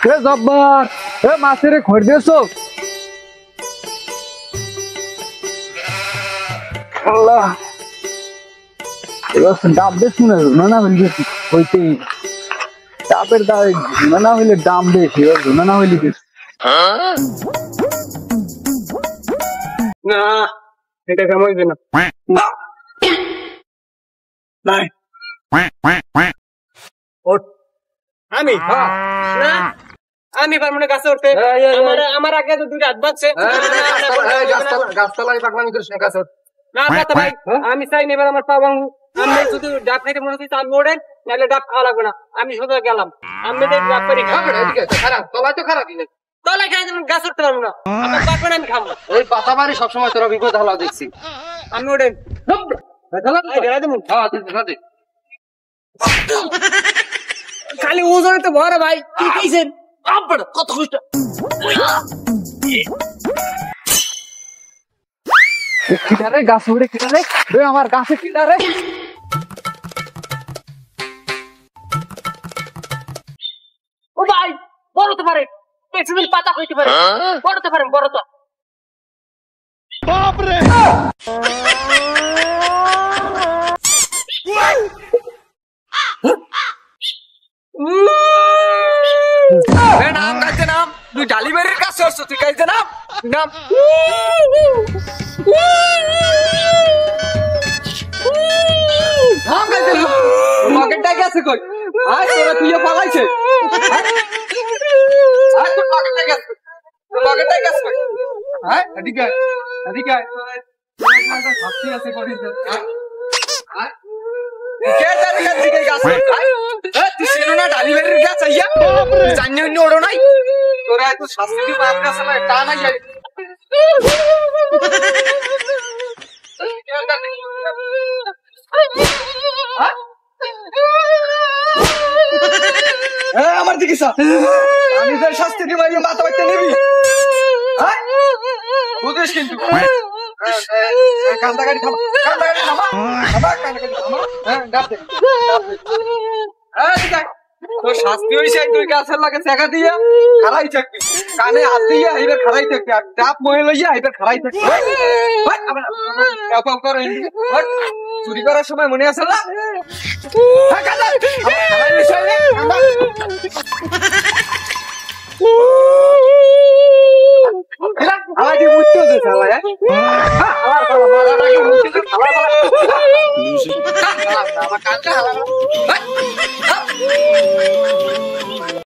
এ জব্বার এ মাছের খড় দিয়েছো আল্লাহ এবার ডাব বেশ শুনে না হইলে হইতেই ডাবের দায় না হইলে দাম বেশি এবার না হইলে বেশি না এটা কেমন হইবে না নাই আমি না আমি পারবো না গাছে উঠতে আমার আগে তো দুইটা হাত বাঁচছে গাছতলায় পাকলামি করিস না গাছে না কথা ভাই আমি চাই না এবার আমার পা ভাঙু আমি যদি ডাব খাইতে মনে হচ্ছে আমি ওড়েন নাহলে ডাব খাওয়া লাগবে না আমি সোজা গেলাম আমি ডাব করে খারাপ তলায় তো খারাপ তলায় খাই গাছ উঠতে পারবো না আমার পারবে না আমি খাবো ওই পাতা বাড়ি সবসময় তোরা বিপদ হালা দেখছি আমি ওড়েন খালি ওজনে তো ভরা ভাই কি খাইছেন কত কষ্ট কিনারে গাছ উড়ে কিনারে আমার গাছে কিনারে ও ভাই বড় তো পারে পেছনের পাতা হইতে পারে বড় তো পারেন বড় তো বাপরে নাম গাইতে নাম তুই ডালিবাড়ির কাছে আসছো তুই গাইতে নাম নাম নাম গাইতে নাম পকেটটা গেছে কই আয় তোরা তুইও পালাইছে আয় তোর পকেটটা গেছে তোর পকেটটা গেছে কই আয় এদিকে এদিকে হাসি আছে করি আয় আয় কে জানি গাছ দিকে গাছ তুই চেনো না ডালিবাড়ির গাছ আইয়া জানি অন্য ওড়ো নাই তোরা এত শাস্তি দিয়ে মার গাছ না টা নাই যাই আমার দিকে আমি তোর শাস্তি দিয়ে মারিয়ে মাথা বাইতে নিবি বুঝিস কিন্তু কান্দা গাড়ি থামা তোর শাস্তি হয়েছে তুই গাছের লাগে চেকা দিয়া খারাই থাকবি কানে হাত দিয়া এইবার খারাই থাকবি আর ডাব মহে লইয়া এইবার খারাই থাকবি চুরি করার সময় মনে আছে না